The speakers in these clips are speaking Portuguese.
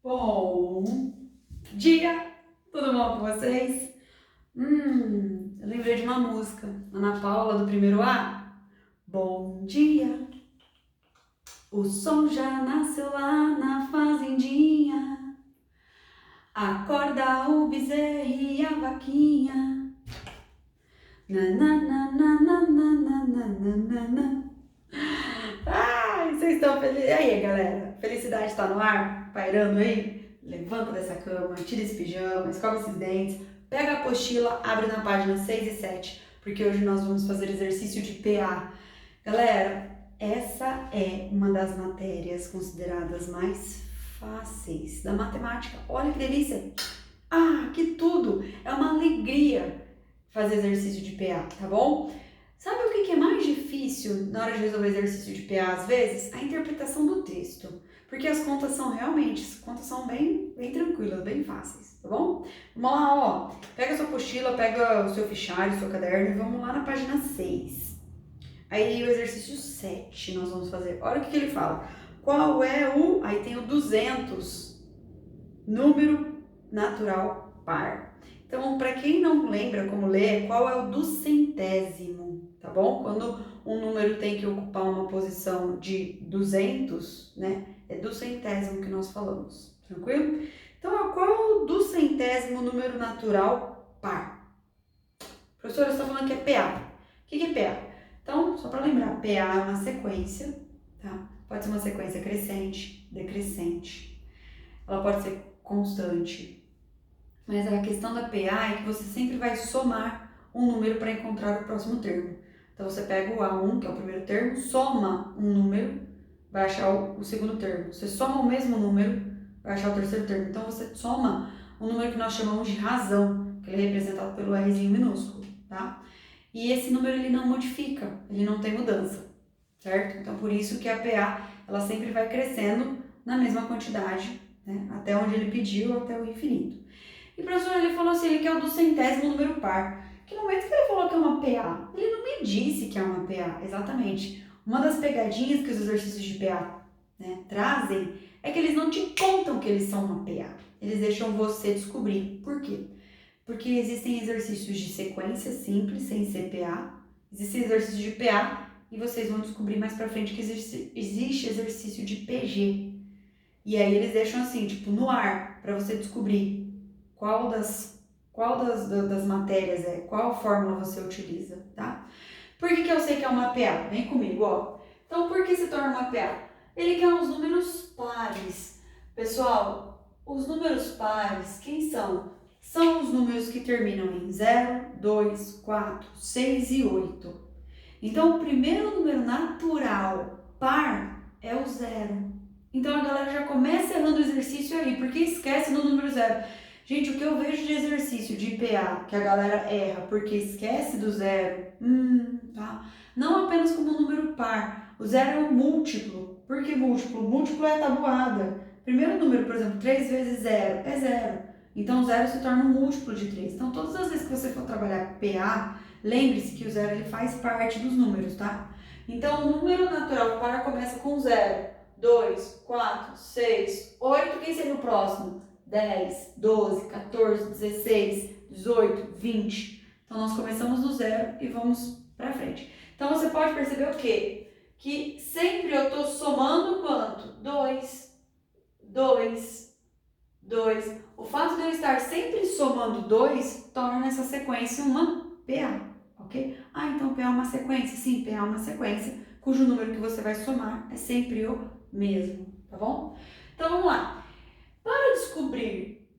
Bom dia, tudo bom com vocês? Eu lembrei de uma música, Ana Paula, do primeiro A. Bom dia, o sol já nasceu lá na fazendinha, acorda o bezerro e a vaquinha. Nananana. Ai, vocês estão felizes? E aí, galera? Felicidade tá no ar? Pairando aí? Levanta dessa cama, tira esse pijama, escova esses dentes, pega a apostila, abre na página 6 e 7, porque hoje nós vamos fazer exercício de PA. Galera, essa é uma das matérias consideradas mais fáceis da matemática. Olha que delícia! Ah, que tudo! É uma alegria fazer exercício de PA, tá bom? Sabe o que é mais difícil na hora de resolver exercício de PA às vezes? A interpretação do texto. Porque as contas são bem tranquilas, bem fáceis, tá bom? Vamos lá, ó. Pega a sua apostila, pega o seu fichário, o seu caderno e vamos lá na página 6. Aí o exercício 7 nós vamos fazer. Olha o que ele fala. Qual é o... Aí tem o 200, número natural par. Então, para quem não lembra como ler, qual é o duzentésimo, tá bom? Quando um número tem que ocupar uma posição de 200, né? É duzentésimo que nós falamos, tranquilo? Então, qual é o duzentésimo número natural par? Professora, você está falando que é PA. O que é PA? Então, só para lembrar, PA é uma sequência, tá? Pode ser uma sequência crescente, decrescente. Ela pode ser constante. Mas a questão da PA é que você sempre vai somar um número para encontrar o próximo termo. Então você pega o A1, que é o primeiro termo, soma um número, vai achar o segundo termo. Você soma o mesmo número, vai achar o terceiro termo. Então você soma um número que nós chamamos de razão, que ele é representado pelo Rzinho minúsculo, tá? E esse número ele não modifica, ele não tem mudança, certo? Então por isso que a PA ela sempre vai crescendo na mesma quantidade, né? Até onde ele pediu, até o infinito. E o professor ele falou assim, ele quer o duzentésimo número par. Que no momento que ele falou que é uma PA, ele não me disse que é uma PA, exatamente. Uma das pegadinhas que os exercícios de PA, né, trazem é que eles não te contam que eles são uma PA. Eles deixam você descobrir. Por quê? Porque existem exercícios de sequência simples, sem ser PA. Existem exercícios de PA e vocês vão descobrir mais pra frente que existe exercício de PG. E aí eles deixam assim, tipo, no ar, para você descobrir qual das matérias é, qual fórmula você utiliza, tá? Por que eu sei que é uma PA? Vem comigo, ó. Então, por que se torna uma PA? Ele quer uns números pares. Pessoal, os números pares, quem são? São os números que terminam em 0, 2, 4, 6 e 8. Então, o primeiro número natural par é o 0. Então, a galera já começa errando o exercício aí, porque esquece do número 0. Gente, o que eu vejo de exercício de PA que a galera erra porque esquece do 0, tá? Não apenas como número par. O 0 é um múltiplo. Por que múltiplo? Múltiplo é a tabuada. Primeiro número, por exemplo, 3 vezes 0 é 0. Então, o 0 se torna um múltiplo de 3. Então, todas as vezes que você for trabalhar PA, lembre-se que o 0 ele faz parte dos números, tá? Então, o número natural par começa com 0, 2, 4, 6, 8. Quem seria o próximo? 10, 12, 14, 16, 18, 20. Então, nós começamos do 0 e vamos para frente. Então, você pode perceber o quê? Que sempre eu estou somando quanto? 2, 2, 2. O fato de eu estar sempre somando 2 torna essa sequência uma PA, ok? Ah, então PA é uma sequência? Sim, PA é uma sequência cujo número que você vai somar é sempre o mesmo, tá bom? Então, vamos lá. Para descobrir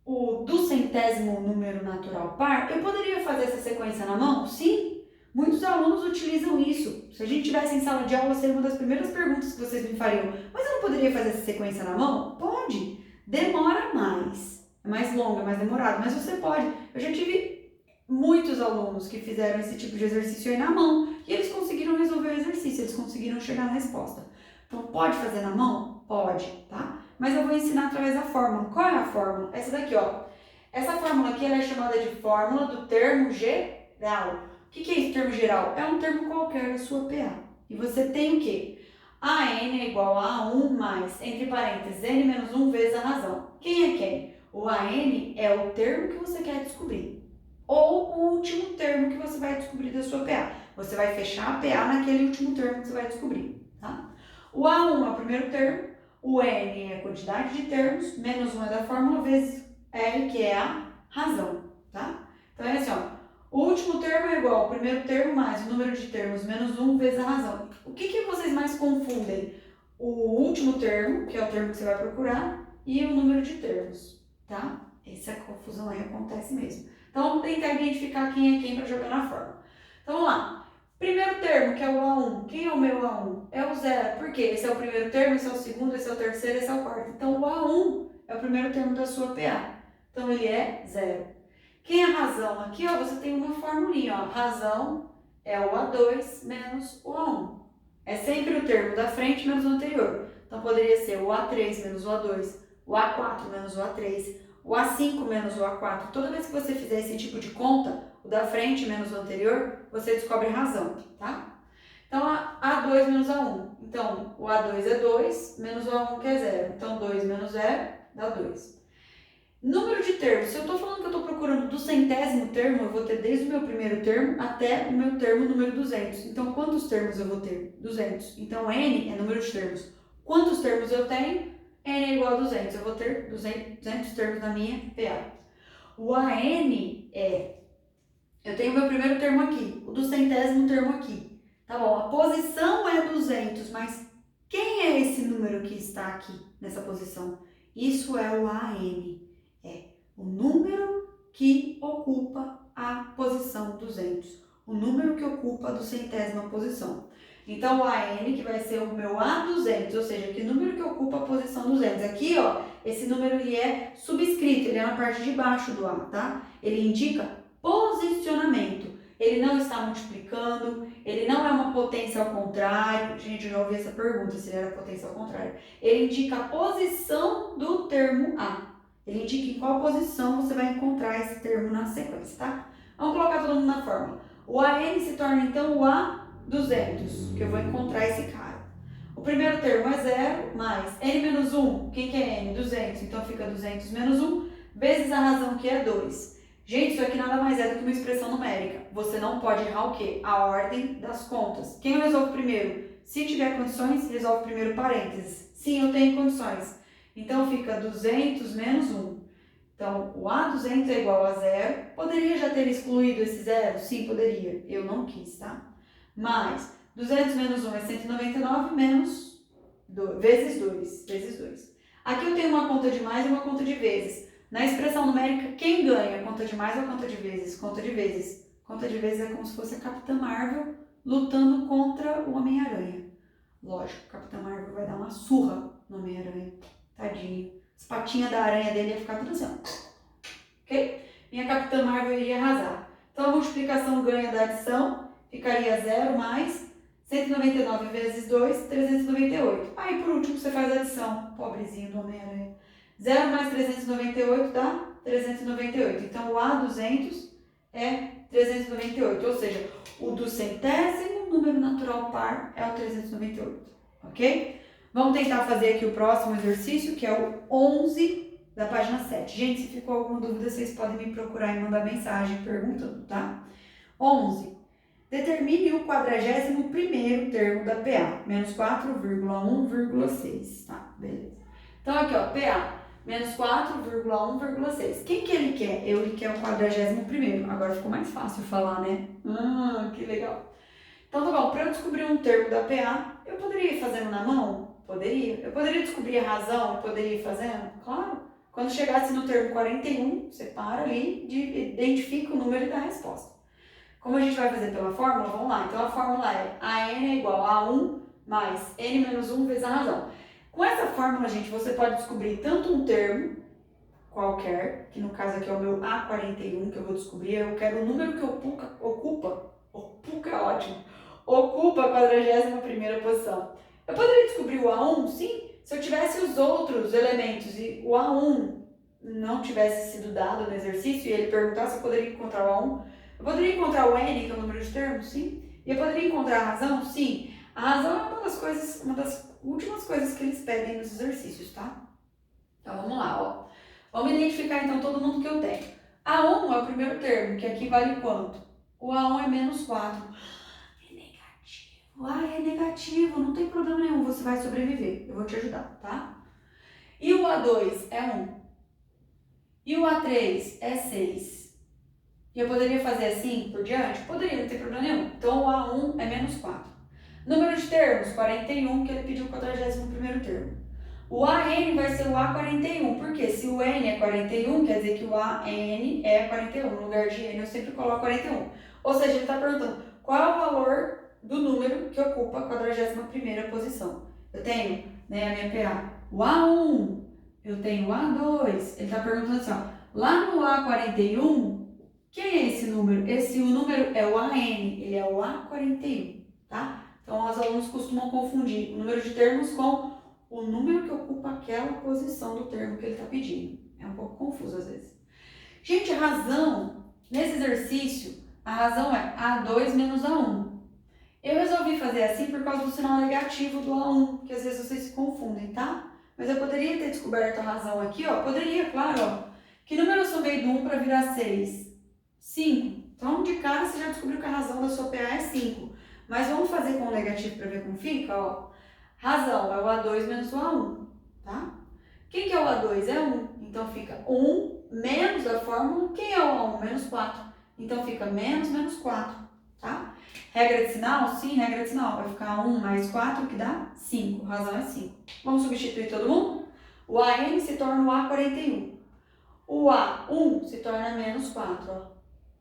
o duzentésimo número natural par, eu poderia fazer essa sequência na mão? Sim, muitos alunos utilizam isso. Se a gente estivesse em sala de aula, seria uma das primeiras perguntas que vocês me fariam. Mas eu não poderia fazer essa sequência na mão? Pode. Demora mais. É mais longa, mais demorado, mas você pode. Eu já tive muitos alunos que fizeram esse tipo de exercício aí na mão e eles conseguiram resolver o exercício, eles conseguiram chegar na resposta. Então, pode fazer na mão? Pode, tá? Mas eu vou ensinar através da fórmula. Qual é a fórmula? Essa daqui, ó. Essa fórmula aqui ela é chamada de fórmula do termo geral. O que é esse termo geral? É um termo qualquer da sua PA. E você tem o quê? a n é igual a A1 mais, entre parênteses, n menos 1 vezes a razão. Quem é quem? O AN é o termo que você quer descobrir, ou o último termo que você vai descobrir da sua PA. Você vai fechar a PA naquele último termo que você vai descobrir, tá? O A1 é o primeiro termo, o N é a quantidade de termos, menos 1 é da fórmula, vezes R, que é a razão, tá? Então é assim, ó, o último termo é igual ao primeiro termo mais o número de termos menos 1 vezes a razão. O que vocês mais confundem? O último termo, que é o termo que você vai procurar, e o número de termos, tá? Essa confusão aí acontece mesmo. Então, vamos tentar identificar quem é quem para jogar na fórmula. Então, vamos lá. Primeiro termo, que é o A1. Quem é o meu A1? É o zero. Por quê? Esse é o primeiro termo, esse é o segundo, esse é o terceiro, esse é o quarto. Então, o A1 é o primeiro termo da sua PA. Então, ele é zero. Quem é a razão? Aqui, ó, você tem uma formulinha, ó. Razão é o A2 menos o A1. É sempre o termo da frente menos o anterior. Então, poderia ser o A3 menos o A2, o A4 menos o A3, o A5 menos o A4. Toda vez que você fizer esse tipo de conta, o da frente menos o anterior, você descobre a razão, tá? Então, A2 menos A1. Então, o A2 é 2, menos o A1 que é 0. Então, 2 menos 0 dá 2. Número de termos. Se eu estou falando que eu estou procurando do centésimo termo, eu vou ter desde o meu primeiro termo até o meu termo número 200. Então, quantos termos eu vou ter? 200. Então, N é número de termos. Quantos termos eu tenho? N é igual a 200. Eu vou ter 200 termos na minha PA. O AN é... Eu tenho o meu primeiro termo aqui, o do centésimo termo aqui. Tá bom, a posição é 200, mas quem é esse número que está aqui nessa posição? Isso é o AN. É o número que ocupa a posição 200. O número que ocupa a 200ª posição. Então, o AN, que vai ser o meu A200, ou seja, que número que ocupa a posição 200. Aqui, ó, esse número ele é subscrito, ele é na parte de baixo do A, tá? Ele indica posicionamento. Ele não está multiplicando, ele não é uma potência ao contrário. Gente, eu já ouvi essa pergunta, se ele era potência ao contrário. Ele indica a posição do termo A. Ele indica em qual posição você vai encontrar esse termo na sequência, tá? Vamos colocar todo mundo na fórmula. O AN se torna, então, o A200, que eu vou encontrar esse cara. O primeiro termo é 0, mais N menos 1. Quem que é N? 200. Então, fica 200 menos 1, vezes a razão, que é 2. Gente, isso aqui nada mais é do que uma expressão numérica. Você não pode errar o quê? A ordem das contas. Quem eu resolvo primeiro? Se tiver condições, resolve primeiro parênteses. Sim, eu tenho condições. Então, fica 200 menos 1. Então, o A200 é igual a 0. Poderia já ter excluído esse 0? Sim, poderia. Eu não quis, tá? Mas 200 menos 1 é 199 menos 2, vezes 2. Vezes 2. Aqui eu tenho uma conta de mais e uma conta de vezes. Na expressão numérica, quem ganha? Conta de mais ou conta de vezes? Conta de vezes. Conta de vezes é como se fosse a Capitã Marvel lutando contra o Homem-Aranha. Lógico, a Capitã Marvel vai dar uma surra no Homem-Aranha. Tadinho. As patinhas da aranha dele ia ficar tudo assim, ó. Ok? Minha Capitã Marvel iria arrasar. Então, a multiplicação ganha da adição. Ficaria 0 mais 199 vezes 2, 398. Aí, por último, você faz a adição. Pobrezinho do Homem-Aranha. 0 mais 398 dá 398. Então, o A200 é 398. Ou seja, o do centésimo número natural par é o 398. Ok? Vamos tentar fazer aqui o próximo exercício, que é o 11 da página 7. Gente, se ficou alguma dúvida, vocês podem me procurar e mandar mensagem perguntando, tá? 11. Determine o 41º termo da PA, menos 4,1,6. Tá, beleza. Então, aqui, ó, PA, menos 4,1,6. Quem que ele quer? Ele quer o 41º. Agora ficou mais fácil falar, né? Que legal. Então, tá bom, para eu descobrir um termo da PA, eu poderia ir fazendo na mão? Poderia. Eu poderia descobrir a razão? Eu poderia ir fazendo? Claro. Quando chegasse no termo 41, você para ali, identifica o número e dá a resposta. Como a gente vai fazer pela fórmula, vamos lá. Então, a fórmula é AN é igual a 1 mais N menos 1 vezes a razão. Com essa fórmula, gente, você pode descobrir tanto um termo qualquer, que no caso aqui é o meu A41, que eu vou descobrir. Eu quero o número que ocupa é ótimo, ocupa a 41ª posição. Eu poderia descobrir o A1? Sim. Se eu tivesse os outros elementos e o A1 não tivesse sido dado no exercício e ele perguntasse se eu poderia encontrar o A1, eu poderia encontrar o N, que é o número de termos? Sim. E eu poderia encontrar a razão? Sim. A razão é uma das últimas coisas que eles pedem nos exercícios, tá? Então vamos lá, ó. Vamos identificar então todo mundo que eu tenho. A1 é o primeiro termo, que aqui vale quanto? O A1 é menos 4. É negativo. É negativo, não tem problema nenhum, você vai sobreviver. Eu vou te ajudar, tá? E o A2 é 1. E o A3 é 6. E eu poderia fazer assim por diante? Poderia, não tem problema nenhum. Então o A1 é menos 4. Número de termos, 41, que ele pediu o 41º termo. O AN vai ser o A41, porque se o N é 41, quer dizer que o AN é 41. No lugar de N eu sempre coloco 41. Ou seja, ele está perguntando qual é o valor do número que ocupa a 41ª posição. Eu tenho, né, a minha PA, o A1, eu tenho o A2. Ele está perguntando assim, ó, lá no A41, quem é esse número? O número é o AN, ele é o A41, tá? Então, os alunos costumam confundir o número de termos com o número que ocupa aquela posição do termo que ele está pedindo. É um pouco confuso às vezes. Gente, a razão, nesse exercício, a razão é A2 menos A1. Eu resolvi fazer assim por causa do sinal negativo do A1, que às vezes vocês se confundem, tá? Mas eu poderia ter descoberto a razão aqui, ó. Poderia, claro, ó. Que número eu somei do 1 para virar 6? 5. Então, de cara, você já descobriu que a razão da sua PA é 5. Mas vamos fazer com o negativo para ver como fica, ó. Razão é o A2 menos o A1, tá? Quem que é o A2? É 1. Então fica 1 menos da fórmula. Quem é o A1? Menos 4. Então fica menos 4, tá? Regra de sinal? Sim, regra de sinal. Vai ficar 1 mais 4, que dá 5. Razão é 5. Vamos substituir todo mundo? O AN se torna o A41. O A1 se torna menos 4, ó.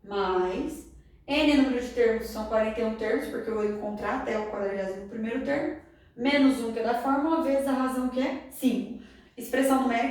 Mais N número de termos são 41 termos, porque eu vou encontrar até o 41º termo, menos 1 que é da fórmula, vezes a razão que é 5. Expressão numérica